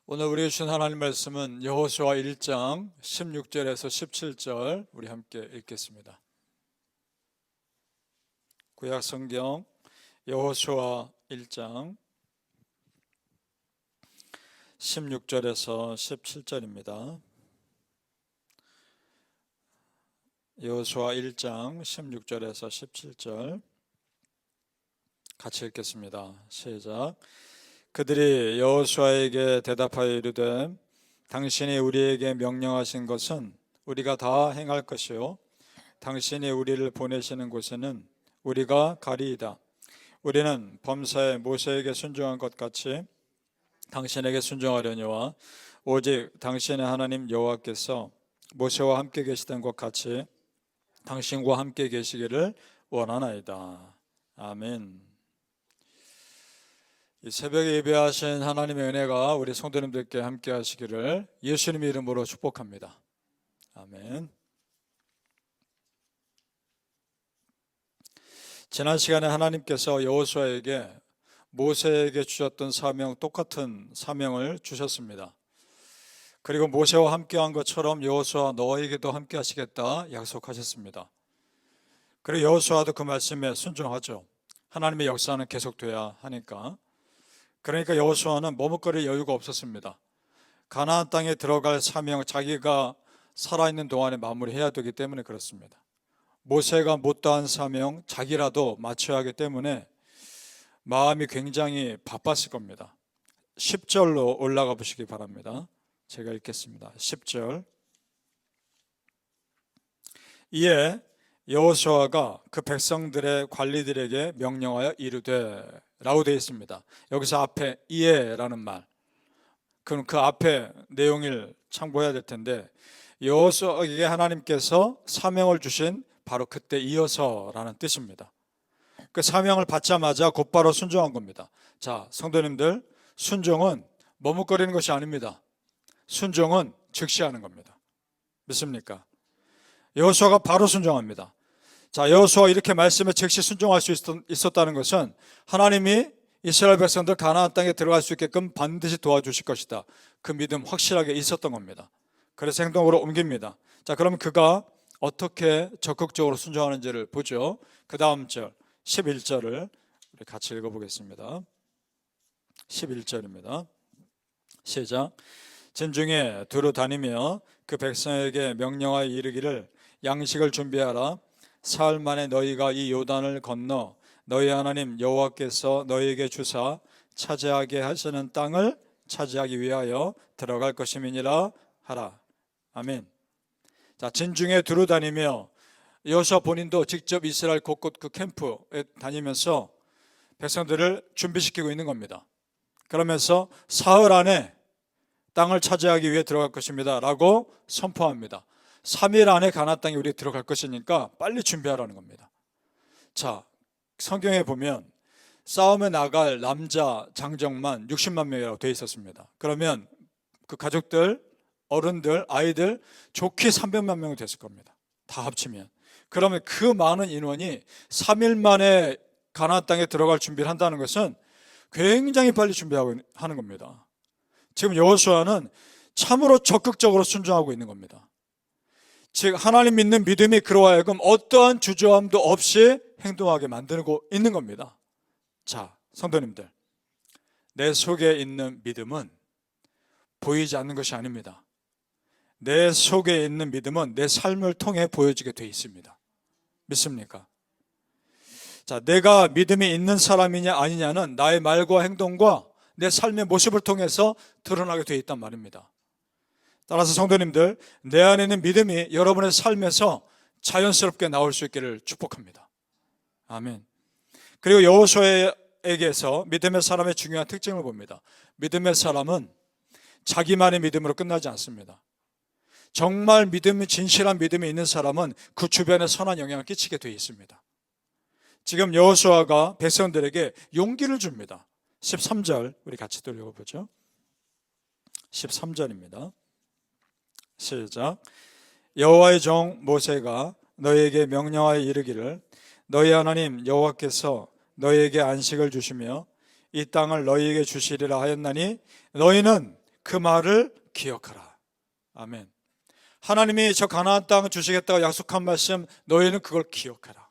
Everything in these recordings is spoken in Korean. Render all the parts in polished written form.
오늘 우리 주신 하나님 말씀은 여호수아 1장 16절에서 17절 우리 함께 읽겠습니다. 구약 성경 여호수아 1장 16절에서 17절입니다. 여호수아 1장 16절에서 17절 같이 읽겠습니다. 시작. 그들이 여호수아에게 대답하여 이르되 당신이 우리에게 명령하신 것은 우리가 다 행할 것이요 당신이 우리를 보내시는 곳에는 우리가 가리이다. 우리는 범사에 모세에게 순종한 것 같이 당신에게 순종하려니와 오직 당신의 하나님 여호와께서 모세와 함께 계시던 것 같이 당신과 함께 계시기를 원하나이다. 아멘. 이 새벽에 예배하신 하나님의 은혜가 우리 성도님들께 함께 하시기를 예수님의 이름으로 축복합니다. 아멘. 지난 시간에 하나님께서 여호수아에게 모세에게 주셨던 사명, 똑같은 사명을 주셨습니다. 그리고 모세와 함께한 것처럼 여호수아 너에게도 함께 하시겠다 약속하셨습니다. 그리고 여호수아도 그 말씀에 순종하죠. 하나님의 역사는 계속돼야 하니까. 그러니까 여호수아는 머뭇거릴 여유가 없었습니다. 가나안 땅에 들어갈 사명, 자기가 살아있는 동안에 마무리해야 되기 때문에 그렇습니다. 모세가 못다한 사명, 자기라도 마쳐야 하기 때문에 마음이 굉장히 바빴을 겁니다. 10절로 올라가 보시기 바랍니다. 제가 읽겠습니다. 10절. 이에 여호수아가 그 백성들의 관리들에게 명령하여 이르되 라고 되어 있습니다. 여기서 앞에 이에라는 말, 그럼 그 앞에 내용을 참고해야 될 텐데 여호수아에게 하나님께서 사명을 주신 바로 그때 이어서라는 뜻입니다. 그 사명을 받자마자 곧바로 순종한 겁니다. 자, 성도님들, 순종은 머뭇거리는 것이 아닙니다. 순종은 즉시 하는 겁니다. 믿습니까? 여호수아가 바로 순종합니다. 자, 여호수아 이렇게 말씀에 즉시 순종할 수 있었다는 것은 하나님이 이스라엘 백성들 가나안 땅에 들어갈 수 있게끔 반드시 도와주실 것이다. 그 믿음 확실하게 있었던 겁니다. 그래서 행동으로 옮깁니다. 자, 그러면 그가 어떻게 적극적으로 순종하는지를 보죠. 그 다음 절 11절을 우리 같이 읽어보겠습니다. 11절입니다. 시작. 진중에 두루 다니며 그 백성에게 명령하여 이르기를 양식을 준비하라. 사흘 만에 너희가 이 요단을 건너 너희 하나님 여호와께서 너희에게 주사 차지하게 하시는 땅을 차지하기 위하여 들어갈 것임이니라 하라. 아멘. 자, 진중에 두루 다니며 여호수아 본인도 직접 이스라엘 곳곳 그 캠프에 다니면서 백성들을 준비시키고 있는 겁니다. 그러면서 사흘 안에 땅을 차지하기 위해 들어갈 것입니다 라고 선포합니다. 3일 안에 가나안 땅에 우리 들어갈 것이니까 빨리 준비하라는 겁니다. 자, 성경에 보면 싸움에 나갈 남자 장정만 60만 명이라고 되어 있었습니다. 그러면 그 가족들, 어른들, 아이들 좋게 300만 명이 됐을 겁니다. 다 합치면. 그러면 그 많은 인원이 3일 만에 가나안 땅에 들어갈 준비를 한다는 것은 굉장히 빨리 준비하고 하는 겁니다. 지금 여호수아는 참으로 적극적으로 순종하고 있는 겁니다. 즉 하나님 믿는 믿음이 그로 하여금 어떠한 주저함도 없이 행동하게 만들고 있는 겁니다. 자, 성도님들, 내 속에 있는 믿음은 보이지 않는 것이 아닙니다. 내 속에 있는 믿음은 내 삶을 통해 보여지게 되어 있습니다. 믿습니까? 자, 내가 믿음이 있는 사람이냐 아니냐는 나의 말과 행동과 내 삶의 모습을 통해서 드러나게 되어 있단 말입니다. 따라서 성도님들, 내 안에 있는 믿음이 여러분의 삶에서 자연스럽게 나올 수 있기를 축복합니다. 아멘. 그리고 여호수아에게서 믿음의 사람의 중요한 특징을 봅니다. 믿음의 사람은 자기만의 믿음으로 끝나지 않습니다. 정말 믿음이 진실한 믿음이 있는 사람은 그 주변에 선한 영향을 끼치게 되어 있습니다. 지금 여호수아가 백성들에게 용기를 줍니다. 13절 우리 같이 또 읽어보죠. 13절입니다. 시작. 여호와의 종 모세가 너희에게 명령하여 이르기를 너희 하나님 여호와께서 너희에게 안식을 주시며 이 땅을 너희에게 주시리라 하였나니 너희는 그 말을 기억하라. 아멘. 하나님이 저 가나안 땅 주시겠다고 약속한 말씀, 너희는 그걸 기억하라.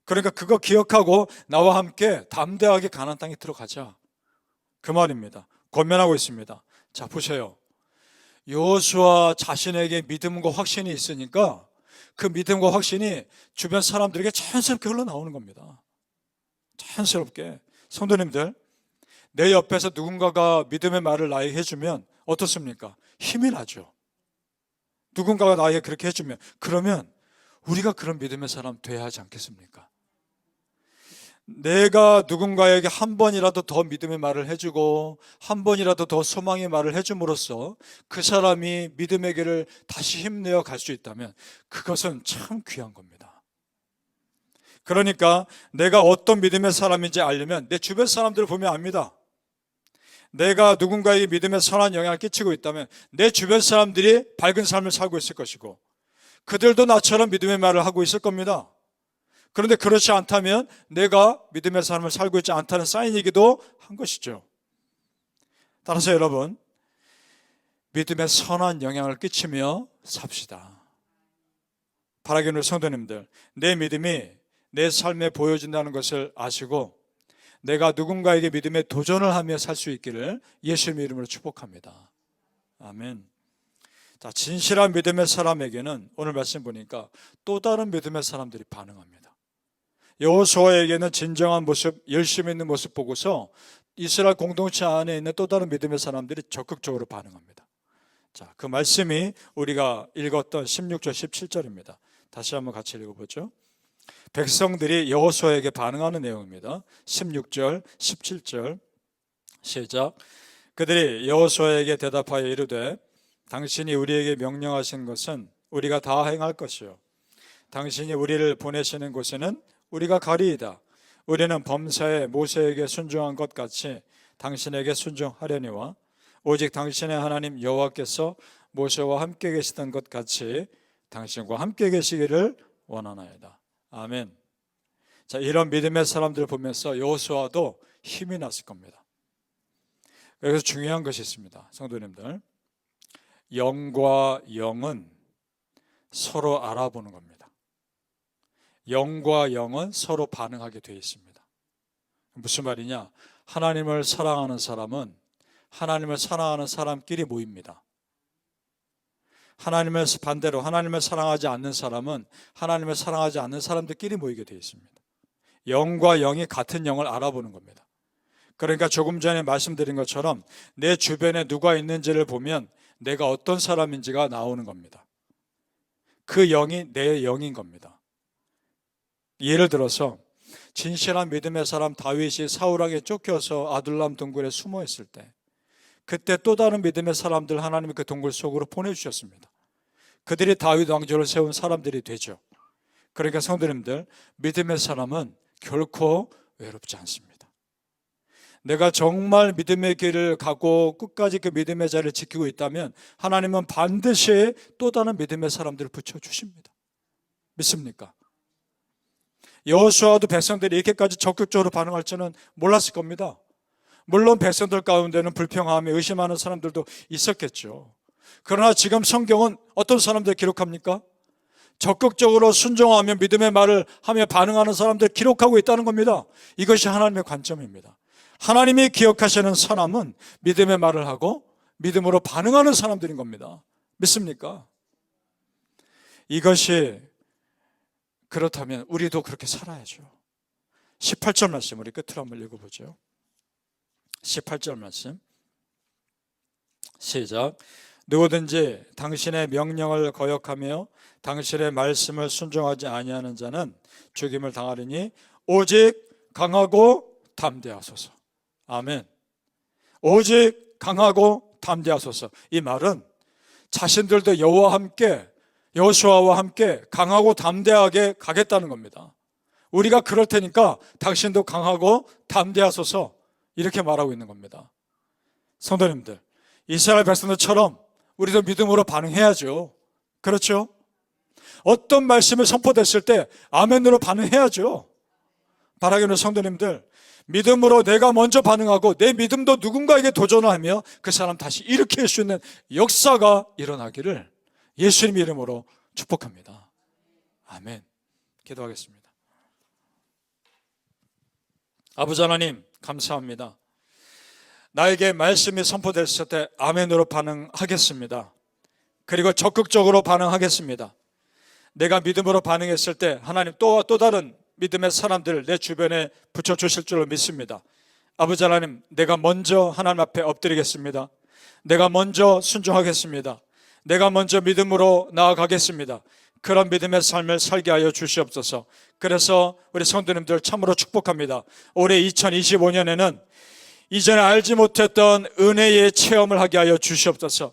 그러니까 그거 기억하고 나와 함께 담대하게 가나안 땅에 들어가자, 그 말입니다. 권면하고 있습니다. 자, 보세요. 여호수아 자신에게 믿음과 확신이 있으니까 그 믿음과 확신이 주변 사람들에게 자연스럽게 흘러나오는 겁니다. 자연스럽게. 성도님들, 내 옆에서 누군가가 믿음의 말을 나에게 해주면 어떻습니까? 힘이 나죠. 누군가가 나에게 그렇게 해주면, 그러면 우리가 그런 믿음의 사람 돼야 하지 않겠습니까? 내가 누군가에게 한 번이라도 더 믿음의 말을 해주고 한 번이라도 더 소망의 말을 해줌으로써 그 사람이 믿음의 길을 다시 힘내어 갈 수 있다면 그것은 참 귀한 겁니다. 그러니까 내가 어떤 믿음의 사람인지 알려면 내 주변 사람들을 보면 압니다. 내가 누군가에게 믿음의 선한 영향을 끼치고 있다면 내 주변 사람들이 밝은 삶을 살고 있을 것이고 그들도 나처럼 믿음의 말을 하고 있을 겁니다. 그런데 그렇지 않다면 내가 믿음의 삶을 살고 있지 않다는 사인이기도 한 것이죠. 따라서 여러분, 믿음의 선한 영향을 끼치며 삽시다. 바라기는 성도님들, 내 믿음이 내 삶에 보여진다는 것을 아시고 내가 누군가에게 믿음의 도전을 하며 살 수 있기를 예수님의 이름으로 축복합니다. 아멘. 자, 진실한 믿음의 사람에게는 오늘 말씀 보니까 또 다른 믿음의 사람들이 반응합니다. 여호수아에게는 진정한 모습, 열심히 있는 모습 보고서 이스라엘 공동체 안에 있는 또 다른 믿음의 사람들이 적극적으로 반응합니다. 자, 그 말씀이 우리가 읽었던 16절, 17절입니다. 다시 한번 같이 읽어보죠. 백성들이 여호수아에게 반응하는 내용입니다. 16절, 17절 시작. 그들이 여호수아에게 대답하여 이르되 당신이 우리에게 명령하신 것은 우리가 다 행할 것이요 당신이 우리를 보내시는 곳에는 우리가 가리이다. 우리는 범사에 모세에게 순종한 것 같이 당신에게 순종하려니와 오직 당신의 하나님 여호와께서 모세와 함께 계시던 것 같이 당신과 함께 계시기를 원하나이다. 아멘. 자, 이런 믿음의 사람들을 보면서 여호수아도 힘이 났을 겁니다. 그래서 중요한 것이 있습니다. 성도님들, 영과 영은 서로 알아보는 겁니다. 영과 영은 서로 반응하게 되어 있습니다. 무슨 말이냐? 하나님을 사랑하는 사람은 하나님을 사랑하는 사람끼리 모입니다. 하나님을 반대로 하나님을 사랑하지 않는 사람은 하나님을 사랑하지 않는 사람들끼리 모이게 되어 있습니다. 영과 영이 같은 영을 알아보는 겁니다. 그러니까 조금 전에 말씀드린 것처럼 내 주변에 누가 있는지를 보면 내가 어떤 사람인지가 나오는 겁니다. 그 영이 내 영인 겁니다. 예를 들어서 진실한 믿음의 사람 다윗이 사울에게 쫓겨서 아둘람 동굴에 숨어 있을 때 그때 또 다른 믿음의 사람들 하나님이 그 동굴 속으로 보내주셨습니다. 그들이 다윗 왕조를 세운 사람들이 되죠. 그러니까 성도님들, 믿음의 사람은 결코 외롭지 않습니다. 내가 정말 믿음의 길을 가고 끝까지 그 믿음의 자리를 지키고 있다면 하나님은 반드시 또 다른 믿음의 사람들을 붙여주십니다. 믿습니까? 여호수아도 백성들이 이렇게까지 적극적으로 반응할 줄은 몰랐을 겁니다. 물론 백성들 가운데는 불평하며 의심하는 사람들도 있었겠죠. 그러나 지금 성경은 어떤 사람들 기록합니까? 적극적으로 순종하며 믿음의 말을 하며 반응하는 사람들 기록하고 있다는 겁니다. 이것이 하나님의 관점입니다. 하나님이 기억하시는 사람은 믿음의 말을 하고 믿음으로 반응하는 사람들인 겁니다. 믿습니까? 이것이 그렇다면 우리도 그렇게 살아야죠. 18절 말씀 우리 끝으로 한번 읽어보죠. 18절 말씀 시작. 누구든지 당신의 명령을 거역하며 당신의 말씀을 순종하지 아니하는 자는 죽임을 당하리니 오직 강하고 담대하소서. 아멘. 오직 강하고 담대하소서. 이 말은 자신들도 여호와와 함께 여호수아와 함께 강하고 담대하게 가겠다는 겁니다. 우리가 그럴 테니까 당신도 강하고 담대하소서 이렇게 말하고 있는 겁니다. 성도님들, 이스라엘 백성들처럼 우리도 믿음으로 반응해야죠. 그렇죠? 어떤 말씀이 선포됐을 때 아멘으로 반응해야죠. 바라기는 성도님들, 믿음으로 내가 먼저 반응하고 내 믿음도 누군가에게 도전을 하며 그 사람 다시 일으킬 수 있는 역사가 일어나기를 예수님 이름으로 축복합니다. 아멘. 기도하겠습니다. 아버지 하나님, 감사합니다. 나에게 말씀이 선포됐을 때 아멘으로 반응하겠습니다. 그리고 적극적으로 반응하겠습니다. 내가 믿음으로 반응했을 때 하나님 또 다른 믿음의 사람들을 내 주변에 붙여주실 줄로 믿습니다. 아버지 하나님, 내가 먼저 하나님 앞에 엎드리겠습니다. 내가 먼저 순종하겠습니다. 내가 먼저 믿음으로 나아가겠습니다. 그런 믿음의 삶을 살게 하여 주시옵소서. 그래서 우리 성도님들 참으로 축복합니다. 올해 2025년에는 이전에 알지 못했던 은혜의 체험을 하게 하여 주시옵소서.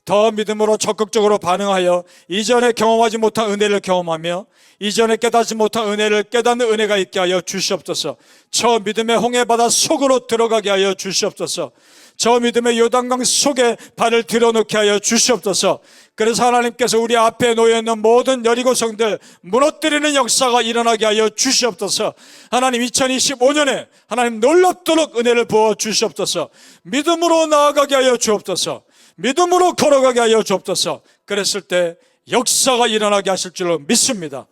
더 믿음으로 적극적으로 반응하여 이전에 경험하지 못한 은혜를 경험하며 이전에 깨닫지 못한 은혜를 깨닫는 은혜가 있게 하여 주시옵소서. 저 믿음의 홍해바다 속으로 들어가게 하여 주시옵소서. 저 믿음의 요단강 속에 발을 들여놓게 하여 주시옵소서. 그래서 하나님께서 우리 앞에 놓여있는 모든 여리고 성들 무너뜨리는 역사가 일어나게 하여 주시옵소서. 하나님, 2025년에 하나님 놀랍도록 은혜를 부어 주시옵소서. 믿음으로 나아가게 하여 주옵소서. 믿음으로 걸어가게 하여 주옵소서. 그랬을 때 역사가 일어나게 하실 줄로 믿습니다.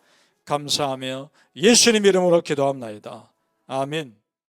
감사하며 예수님 이름으로 기도합나이다. 아멘.